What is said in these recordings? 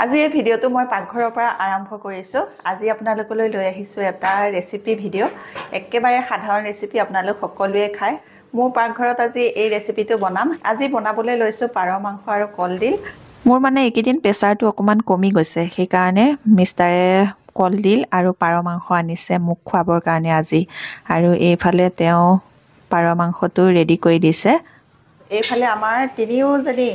আজি এই ভিডিঅ'টো মই পাকঘৰৰ পৰা আৰম্ভ কৰিছোঁ। আজি আপোনালোকলৈ লৈ আহিছোঁ এটা ৰেচিপি ভিডিঅ'। একেবাৰে সাধাৰণ ৰেচিপি, আপোনালোক সকলোৱে খায়। মোৰ পাকঘৰত আজি এই ৰেচিপিটো বনাম। আজি বনাবলৈ লৈছোঁ পাৰ মাংস আৰু কলডিল। মোৰ মানে এইকেইদিন প্ৰেছাৰটো অকণমান কমি গৈছে, সেইকাৰণে মিষ্টাৰে কলডিল আৰু পাৰ মাংস আনিছে মোক খুৱাবৰ কাৰণে আজি। আৰু এইফালে তেওঁ পাৰ মাংসটো ৰেডি কৰি দিছে। এইফালে আমাৰ তিনিওজনী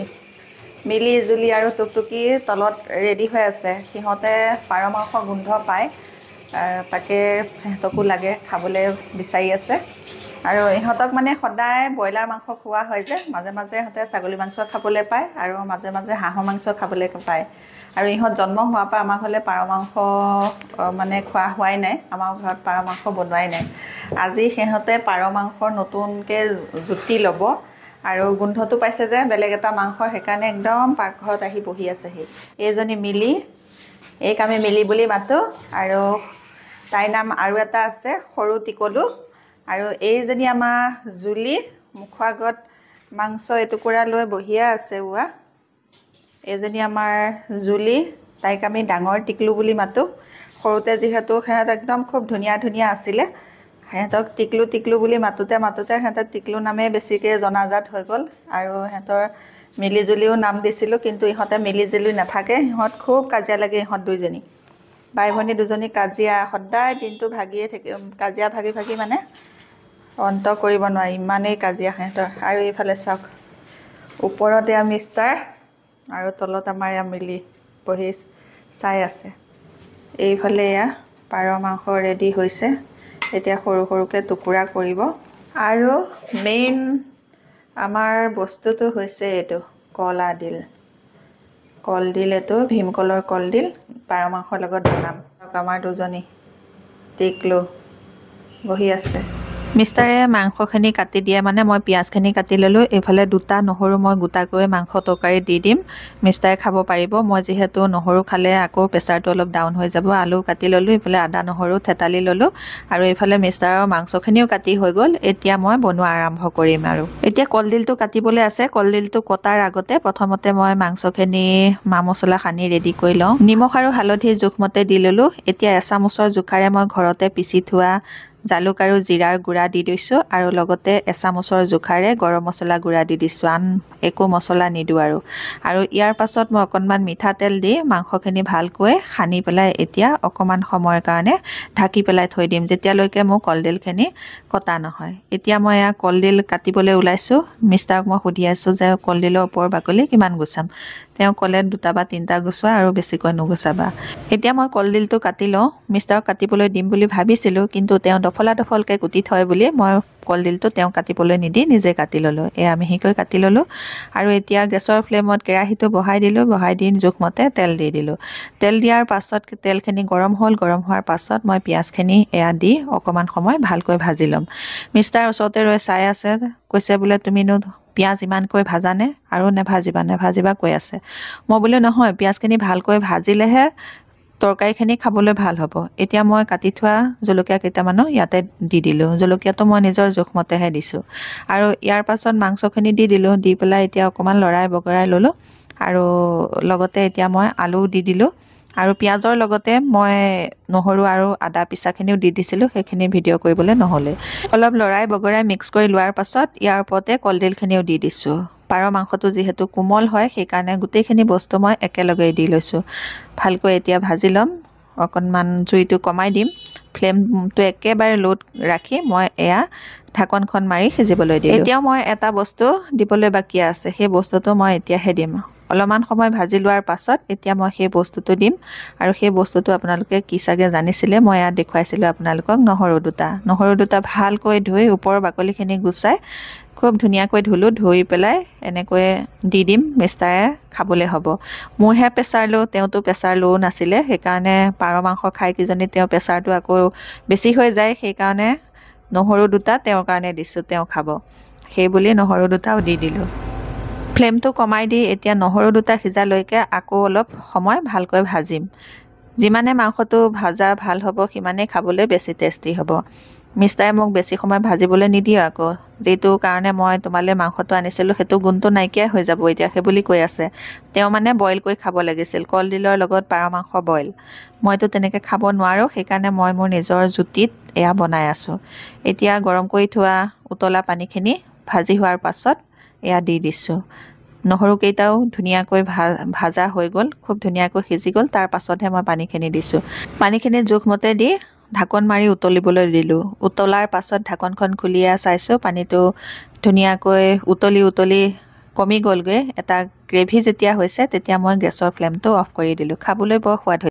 মিলি জুলি আৰু টুকটুকি তলত ৰেডি হৈ আছে। সিহঁতে পাৰ মাংস গোন্ধ পায়, তাকে সিহঁতকো লাগে, খাবলৈ বিচাৰি আছে। আৰু ইহঁতক মানে সদায় ব্ৰইলাৰ মাংস খোৱা হয় যে, মাজে মাজে ইহঁতে ছাগলী মাংস খাবলৈ পায় আৰু মাজে মাজে হাঁহৰ মাংস খাবলৈ পায়। আৰু ইহঁত জন্ম হোৱাৰ পৰা আমাৰ ঘৰলৈ পাৰ মাংস মানে খোৱা হোৱাই নাই, আমাৰ ঘৰত পাৰ মাংস বনোৱাই নাই। আজি সিহঁতে পাৰ মাংসৰ নতুনকৈ জুতি ল'ব আৰু গোন্ধটো পাইছে যে বেলেগ এটা মাংসৰ, সেইকাৰণে একদম পাকঘৰত আহি বহি আছেহি। এইজনী মিলি, এইক আমি মিলি বুলি মাতোঁ, আৰু তাইৰ নাম আৰু এটা আছে সৰু টিকলু। আৰু এইজনী আমাৰ জুলি, মুখৰ আগত মাংস এটুকুৰা লৈ বহিয়ে আছে। এইজনী আমাৰ জুলি, তাইক আমি ডাঙৰ টিকলু বুলি মাতোঁ। সৰুতে যিহেতু সিহঁত একদম খুব ধুনীয়া ধুনীয়া আছিলে, সিহঁতক টিকলু টিকলু বুলি মাতোঁতে মাতোঁতে সিহঁতৰ টিকলু নামেই বেছিকৈ জনাজাত হৈ গ'ল। আৰু সিহঁতৰ মিলি জুলিও নাম দিছিলোঁ, কিন্তু ইহঁতে মিলি জুলি নাথাকে। সিহঁত খুব কাজিয়া লাগে, ইহঁত দুইজনী বাই ভনী দুজনী কাজিয়া, সদায় দিনটো ভাগিয়ে থাকে, কাজিয়া ভাগি ভাগি মানে অন্ত কৰিব নোৱাৰি, ইমানেই কাজিয়া সিহঁতৰ। আৰু এইফালে চাওক, ওপৰত এয়া মিষ্টাৰ আৰু তলত আমাৰ এয়া মিলি বহি চাই আছে। এইফালে এয়া পাৰ মাংস ৰেডি হৈছে, এতিয়া সৰু সৰুকৈ টুকুৰা কৰিব। আৰু মেইন আমাৰ বস্তুটো হৈছে এইটো কলডিল। কলডিল, এইটো ভীমকলৰ কলডিল পাৰ মাংসৰ লগত বনাম। আমাৰ দুজনী টিকলু বহি আছে। মিষ্টাৰে মাংসখিনি কাটি দিয়ে, মানে মই পিঁয়াজখিনি কাটি ল'লোঁ। এইফালে দুটা নহৰু মই গোটাকৈ মাংস তৰকাৰীত দি দিম, মিষ্টাৰে খাব পাৰিব। মই যিহেতু নহৰু খালে আকৌ প্ৰেছাৰটো অলপ ডাউন হৈ যাব। আলু কাটি ল'লোঁ, এইফালে আদা নহৰু থেতালি ল'লোঁ, আৰু এইফালে মিষ্টাৰৰ মাংসখিনিও কাটি হৈ গ'ল। এতিয়া মই বনোৱা আৰম্ভ কৰিম। আৰু এতিয়া কলডিলটো কাটিবলৈ আছে। কলডিলটো কটাৰ আগতে প্ৰথমতে মই মাংসখিনি মা মছলা সানি ৰেডি কৰি লওঁ। নিমখ আৰু হালধি জোখমতে দি ল'লোঁ। এতিয়া এচামুচৰ জোখাৰে মই ঘৰতে পিচি থোৱা জালুক আৰু জিৰাৰ গুড়া দি দিছোঁ, আৰু লগতে এচামুচৰ জোখাৰে গৰম মছলা গুড়া দি দিছোঁ। আন একো মছলা নিদিওঁ। আৰু ইয়াৰ পাছত মই অকণমান মিঠাতেল দি মাংসখিনি ভালকৈ সানি পেলাই এতিয়া অকণমান সময়ৰ কাৰণে ঢাকি পেলাই থৈ দিম, যেতিয়ালৈকে মোৰ কলডিলখিনি কটা নহয়। এতিয়া মই এয়া কলডিল কাটিবলৈ ওলাইছোঁ। মিষ্টাৰক মই সুধি আছোঁ যে কলডিলৰ ওপৰৰ বাকলি কিমান গুচাম। তেওঁ ক'লে 2টা বা 3টা গুচোৱা, আৰু বেছিকৈ নুগুচাবা। এতিয়া মই কলডিলটো কাটি লওঁ। মিষ্টাৰক কাটিবলৈ দিম বুলি ভাবিছিলোঁ, কিন্তু তেওঁ দফলা দফলকৈ কুটি থয় বুলি মই কলডিলটো তেওঁ কাটিবলৈ নিদি নিজে কাটি ল'লোঁ। এয়া মিহিকৈ কাটি ল'লোঁ। আৰু এতিয়া গেছৰ ফ্লেমত কেৰাহীটো বহাই দিলোঁ। বহাই দি জোখমতে তেল দি দিলোঁ। তেল দিয়াৰ পাছত তেলখিনি গৰম হ'ল। গৰম হোৱাৰ পাছত মই পিঁয়াজখিনি এয়া দি অকণমান সময় ভালকৈ ভাজি ল'ম। মিষ্টাৰ ওচৰতে ৰৈ চাই আছে, কৈছে বোলে তুমিনো পিঁয়াজ ইমানকৈ ভাজানে, আৰু নেভাজিবা কৈ আছে। মই বোলো নহয়, পিঁয়াজখিনি ভালকৈ ভাজিলেহে তৰকাৰীখিনি খাবলৈ ভাল হ'ব। এতিয়া মই কাটি থোৱা জলকীয়া কেইটামানো ইয়াতে দি দিলোঁ। জলকীয়াটো মই নিজৰ জোখমতেহে দিছোঁ। আৰু ইয়াৰ পাছত মাংসখিনি দি দিলোঁ। দি পেলাই এতিয়া অকণমান লৰাই বগৰাই ল'লোঁ। আৰু লগতে এতিয়া মই আলু দি দিলোঁ। আৰু পিঁয়াজৰ লগতে মই নহৰু আৰু আদা পিচাখিনিও দি দিছিলোঁ, সেইখিনি ভিডিঅ' কৰিবলৈ নহ'লে। অলপ লৰাই বগৰাই মিক্স কৰি লোৱাৰ পাছত ইয়াৰ ওপৰতে কলডিলখিনিও দি দিছোঁ। পাৰ মাংসটো যিহেতু কোমল হয়, সেইকাৰণে গোটেইখিনি বস্তু মই একেলগে দি লৈছোঁ। ভালকৈ এতিয়া ভাজি ল'ম। অকণমান জুইটো কমাই দিম। ফ্লেমটো একেবাৰে ল'ত ৰাখি মই এয়া ঢাকনখন মাৰি সিজিবলৈ দিলোঁ। এতিয়াও মই এটা বস্তু দিবলৈ বাকী আছে, সেই বস্তুটো মই এতিয়াহে দিম। অলপমান সময় ভাজি লোৱাৰ পাছত এতিয়া মই সেই বস্তুটো দিম। আৰু সেই বস্তুটো আপোনালোকে কি চাগে জানিছিলে, মই ইয়াত দেখুৱাইছিলোঁ আপোনালোকক। নহৰু দুটা ভালকৈ ধুই ওপৰৰ বাকলিখিনি গুচাই খুব ধুনীয়াকৈ ধুলোঁ। ধুই পেলাই এনেকৈ দি দিম। মিষ্টাৰে খাবলৈ হ'ব। মোৰহে প্ৰেছাৰ ল', তেওঁতো প্ৰেছাৰ ল' নাছিলে, সেইকাৰণে পাৰ মাংস খাই কিজনী তেওঁৰ প্ৰেছাৰটো আকৌ বেছি হৈ যায়। সেইকাৰণে নহৰু দুটা তেওঁৰ কাৰণে দিছোঁ, তেওঁ খাব সেইবুলি নহৰু দুটাও দি দিলোঁ। ফ্লেমটো কমাই দি এতিয়া নহৰু দুটা সিজালৈকে আকৌ অলপ সময় ভালকৈ ভাজিম। যিমানে মাংসটো ভাজা ভাল হ'ব, সিমানেই খাবলৈ বেছি টেষ্টি হ'ব। মিষ্টাৰে মোক বেছি সময় ভাজিবলৈ নিদিয়ে আকৌ, যিটো কাৰণে মই তোমালৈ মাংসটো আনিছিলোঁ সেইটো গুণটো নাইকিয়াই হৈ যাব এতিয়া সেই বুলি কৈ আছে। তেওঁ মানে বইল কৰি খাব লাগিছিল, কলডিলৰ লগত পাৰ মাংস বইল। মইতো তেনেকৈ খাব নোৱাৰোঁ, সেইকাৰণে মই মোৰ নিজৰ জুতিত এয়া বনাই আছোঁ। এতিয়া গৰম কৰি থোৱা উতলা পানীখিনি ভাজি হোৱাৰ পাছত এয়া দি দিছোঁ। নহৰুকেইটাও ধুনীয়াকৈ ভাজা হৈ গ'ল, খুব ধুনীয়াকৈ সিজি গ'ল। তাৰ পাছতহে মই পানীখিনি দিছোঁ। পানীখিনি জোখমতে দি ঢাকন মাৰি উতলিবলৈ দিলোঁ। উতলাৰ পাছত ঢাকনখন খুলিয়াই চাইছোঁ, পানীটো ধুনীয়াকৈ উতলি কমি গ'লগৈ। এটা গ্ৰেভি যেতিয়া হৈছে তেতিয়া মই গেছৰ ফ্লেমটো অফ কৰি দিলোঁ। খাবলৈ বৰ সোৱাদ হৈছে।